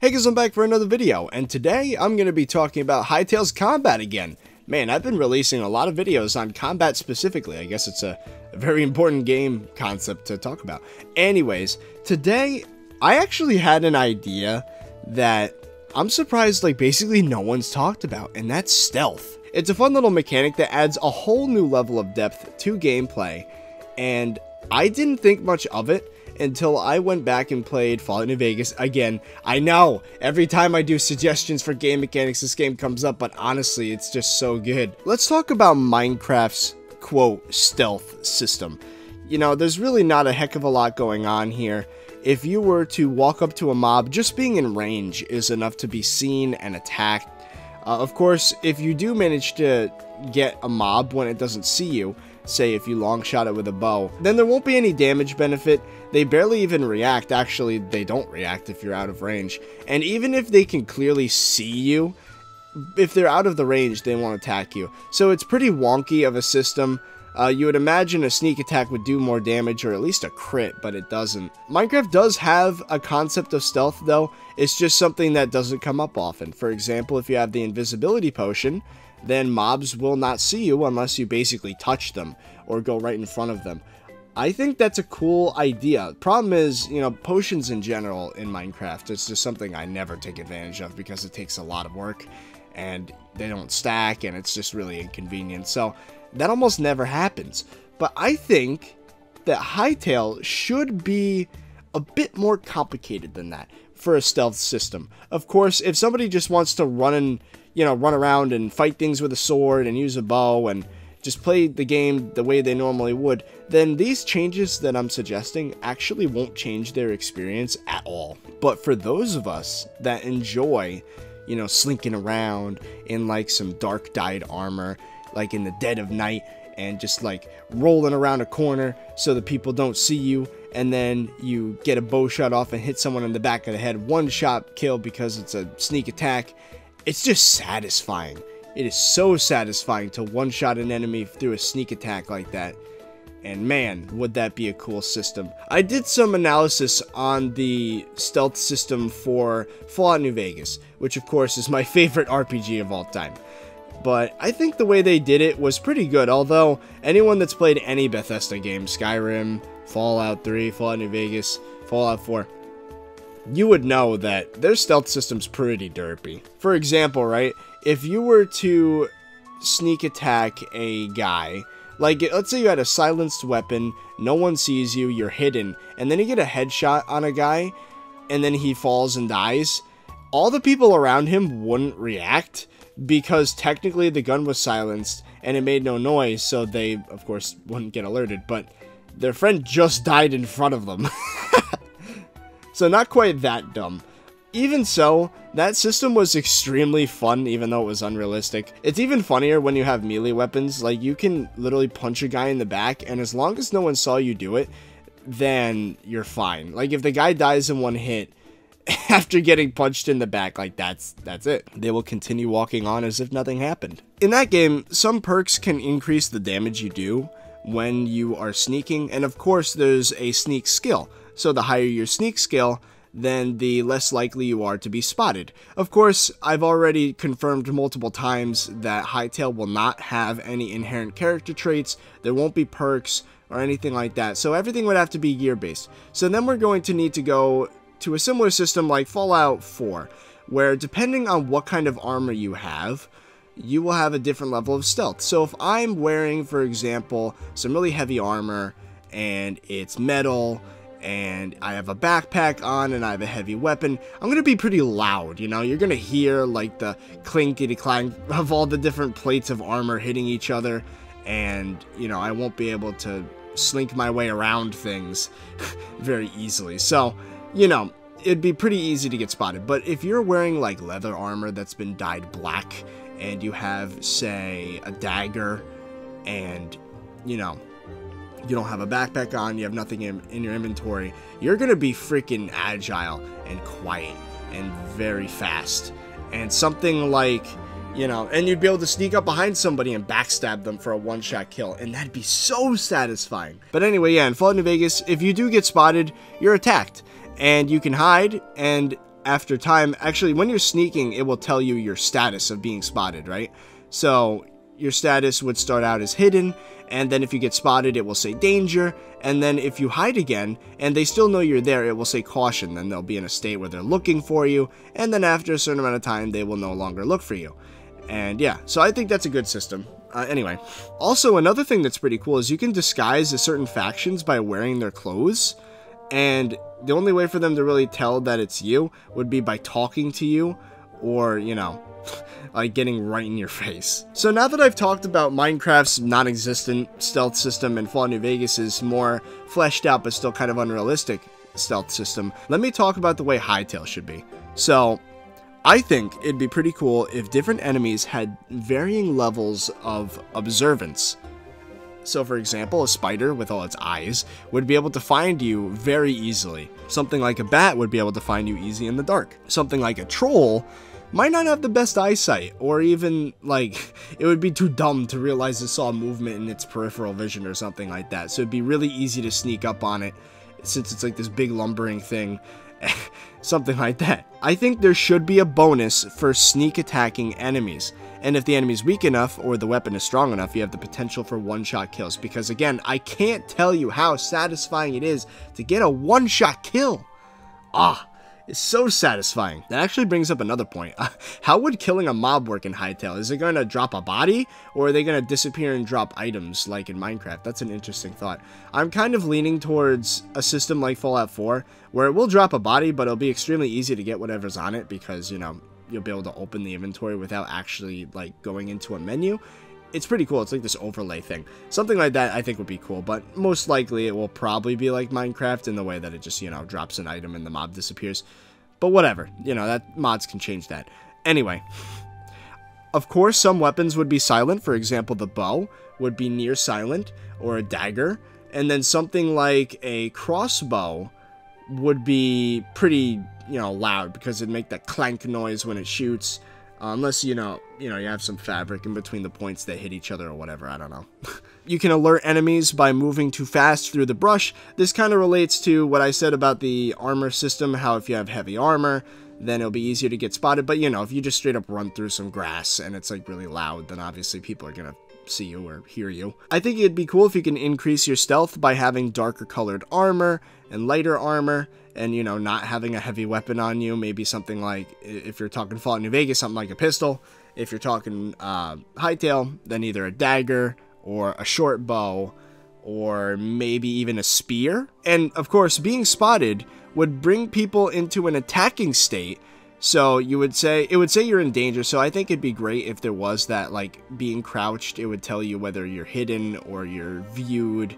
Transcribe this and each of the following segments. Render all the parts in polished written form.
Hey guys, I'm back for another video, and today I'm going to be talking about Hytale's combat again. Man, I've been releasing a lot of videos on combat specifically. I guess it's a very important game concept to talk about. Anyways, today I actually had an idea that I'm surprised basically no one's talked about, and that's stealth. It's a fun little mechanic that adds a whole new level of depth to gameplay, and I didn't think much of it until I went back and played Fallout New Vegas again. I know, every time I do suggestions for game mechanics, this game comes up, but honestly, it's just so good. Let's talk about Minecraft's, quote, stealth system. You know, there's really not a heck of a lot going on here. If you were to walk up to a mob, just being in range is enough to be seen and attacked. Of course, if you do manage to get a mob when it doesn't see you, say if you long shot it with a bow, then there won't be any damage benefit. They barely even react. Actually, they don't react if you're out of range. And even if they can clearly see you, if they're out of the range, they won't attack you. So it's pretty wonky of a system. You would imagine a sneak attack would do more damage, or at least a crit, but it doesn't. Minecraft does have a concept of stealth, though. It's just something that doesn't come up often. For example, if you have the invisibility potion, then mobs will not see you unless you basically touch them or go right in front of them. I think that's a cool idea. Problem is, you know, potions in general in Minecraft, it's just something I never take advantage of because it takes a lot of work and they don't stack and it's just really inconvenient. So that almost never happens. But I think that Hytale should be a bit more complicated than that for a stealth system. Of course, if somebody just wants to run around and fight things with a sword and use a bow and just play the game the way they normally would, then these changes that I'm suggesting actually won't change their experience at all. But for those of us that enjoy, you know, slinking around in some dark dyed armor, in the dead of night, and just rolling around a corner so that people don't see you, and then you get a bow shot off and hit someone in the back of the head, one shot kill because it's a sneak attack. It's just satisfying. It is so satisfying to one-shot an enemy through a sneak attack like that. And man, would that be a cool system. I did some analysis on the stealth system for Fallout New Vegas, which of course is my favorite RPG of all time. But I think the way they did it was pretty good, although anyone that's played any Bethesda game, Skyrim, Fallout 3, Fallout New Vegas, Fallout 4, you would know that their stealth system's pretty derpy. For example, right, if you were to sneak attack a guy, let's say you had a silenced weapon, no one sees you, you're hidden, and then you get a headshot on a guy, and then he falls and dies, all the people around him wouldn't react, because technically the gun was silenced, and it made no noise, so they, of course, wouldn't get alerted, but their friend just died in front of them. So not quite that dumb. Even so, that system was extremely fun, even though it was unrealistic. It's even funnier when you have melee weapons. You can literally punch a guy in the back, and as long as no one saw you do it, then you're fine. If the guy dies in one hit after getting punched in the back, that's it. They will continue walking on as if nothing happened. In that game, some perks can increase the damage you do when you are sneaking, and of course there's a sneak skill. So the higher your sneak skill, then the less likely you are to be spotted. Of course, I've already confirmed multiple times that Hytale will not have any inherent character traits, there won't be perks or anything like that, so everything would have to be gear-based. So then we're going to need to go to a similar system like Fallout 4, where depending on what kind of armor you have, you will have a different level of stealth. So if I'm wearing, for example, some really heavy armor, and it's metal, and I have a backpack on, and I have a heavy weapon, I'm going to be pretty loud, you know? You're going to hear, the clinkety-clank of all the different plates of armor hitting each other, and, you know, I won't be able to slink my way around things very easily. So, you know, it'd be pretty easy to get spotted. But if you're wearing, leather armor that's been dyed black, and you have, say, a dagger, and, you know, you don't have a backpack on, you have nothing in your inventory, you're gonna be freaking agile and quiet and very fast. And something you know, and you'd be able to sneak up behind somebody and backstab them for a one-shot kill, and that'd be so satisfying. But anyway, yeah, in Fallout New Vegas, if you do get spotted, you're attacked, and you can hide, and after time, actually, when you're sneaking, it will tell you your status of being spotted, right? So your status would start out as hidden, and then if you get spotted, it will say danger, and then if you hide again, and they still know you're there, it will say caution. Then they'll be in a state where they're looking for you, and then after a certain amount of time, they will no longer look for you. And yeah, so I think that's a good system. Anyway, also another thing that's pretty cool is you can disguise certain factions by wearing their clothes, and the only way for them to really tell that it's you would be by talking to you, or, you know, like getting right in your face. So now that I've talked about Minecraft's non-existent stealth system and Fallout New Vegas's more fleshed out but still kind of unrealistic stealth system, let me talk about the way Hytale should be. So I think it'd be pretty cool if different enemies had varying levels of observance. So for example, a spider with all its eyes would be able to find you very easily. Something like a bat would be able to find you easy in the dark. Something like a troll might not have the best eyesight, or even, like, it would be too dumb to realize it saw movement in its peripheral vision or something like that. So it'd be really easy to sneak up on it, since it's like this big lumbering thing. Something like that. I think there should be a bonus for sneak attacking enemies. And if the enemy's weak enough, or the weapon is strong enough, you have the potential for one-shot kills. Because again, I can't tell you how satisfying it is to get a one-shot kill. It's so satisfying. That actually brings up another point. How would killing a mob work in Hytale? Is it going to drop a body, or are they going to disappear and drop items like in Minecraft? That's an interesting thought. I'm kind of leaning towards a system like Fallout 4, where it will drop a body, but it'll be extremely easy to get whatever's on it, because, you know, you'll be able to open the inventory without actually, like, going into a menu. It's pretty cool. It's like this overlay thing. Something like that I think would be cool, but most likely it will probably be like Minecraft in the way that it just, you know, drops an item and the mob disappears. But whatever, you know, that mods can change that. Anyway, of course, some weapons would be silent. For example, the bow would be near silent, or a dagger. And then something like a crossbow would be pretty, you know, loud, because it'd make that clank noise when it shoots. Unless, you have some fabric in between the points that hit each other or whatever, I don't know. You can alert enemies by moving too fast through the brush. This kind of relates to what I said about the armor system, how if you have heavy armor, then it'll be easier to get spotted. But, you know, if you just straight up run through some grass and it's, like, really loud, then obviously people are gonna see you or hear you. I think it'd be cool if you can increase your stealth by having darker colored armor and lighter armor, and, you know, not having a heavy weapon on you. Maybe something like, if you're talking Fallout New Vegas, something like a pistol. If you're talking Hytale, then either a dagger or a short bow, or maybe even a spear. And of course, being spotted would bring people into an attacking state. So it would say you're in danger. So I think it'd be great if there was that, like, being crouched, it would tell you whether you're hidden or you're viewed,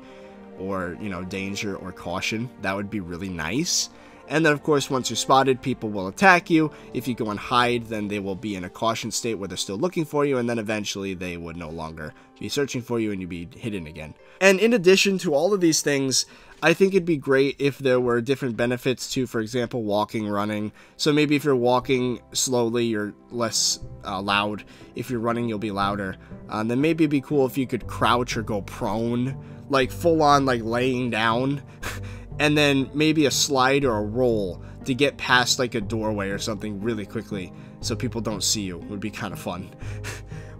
or, you know, danger or caution. That would be really nice. And then, of course, once you're spotted, people will attack you. If you go and hide, then they will be in a caution state where they're still looking for you, and then eventually they would no longer be searching for you and you'd be hidden again. And in addition to all of these things, I think it'd be great if there were different benefits to, for example, walking, running. So maybe if you're walking slowly, you're less loud. If you're running, you'll be louder. Then maybe it'd be cool if you could crouch or go prone, like full on, like laying down. And then maybe a slide or a roll to get past, like, a doorway or something really quickly so people don't see you. Would be kind of fun.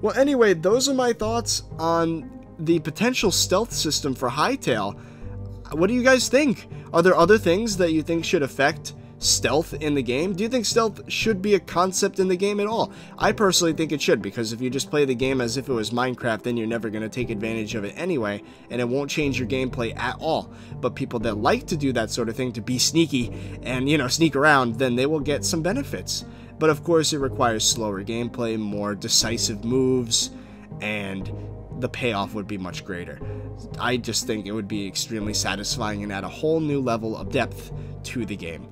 Well, anyway, those are my thoughts on the potential stealth system for Hytale. What do you guys think? Are there other things that you think should affect stealth in the game? Do you think stealth should be a concept in the game at all? I personally think it should, because if you just play the game as if it was Minecraft, then you're never going to take advantage of it anyway, and it won't change your gameplay at all. But people that like to do that sort of thing, to be sneaky and, you know, sneak around, then they will get some benefits. But of course, it requires slower gameplay, more decisive moves, and the payoff would be much greater. I just think it would be extremely satisfying and add a whole new level of depth to the game.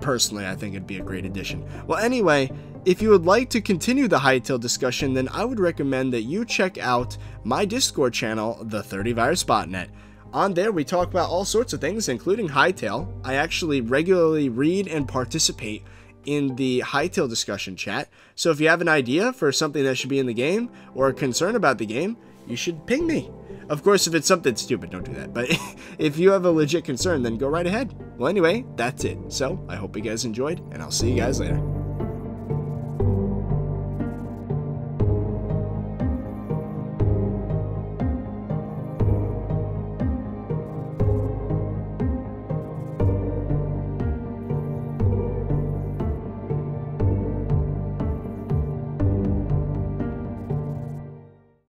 Personally, I think it'd be a great addition. Well, anyway, if you would like to continue the Hytale discussion, then I would recommend that you check out my Discord channel, the 30Virus Botnet. On there, we talk about all sorts of things, including Hytale. I actually regularly read and participate in the Hytale discussion chat. So if you have an idea for something that should be in the game, or a concern about the game, you should ping me. Of course, if it's something stupid, don't do that. But if you have a legit concern, then go right ahead. Well, anyway, that's it. So, I hope you guys enjoyed, and I'll see you guys later.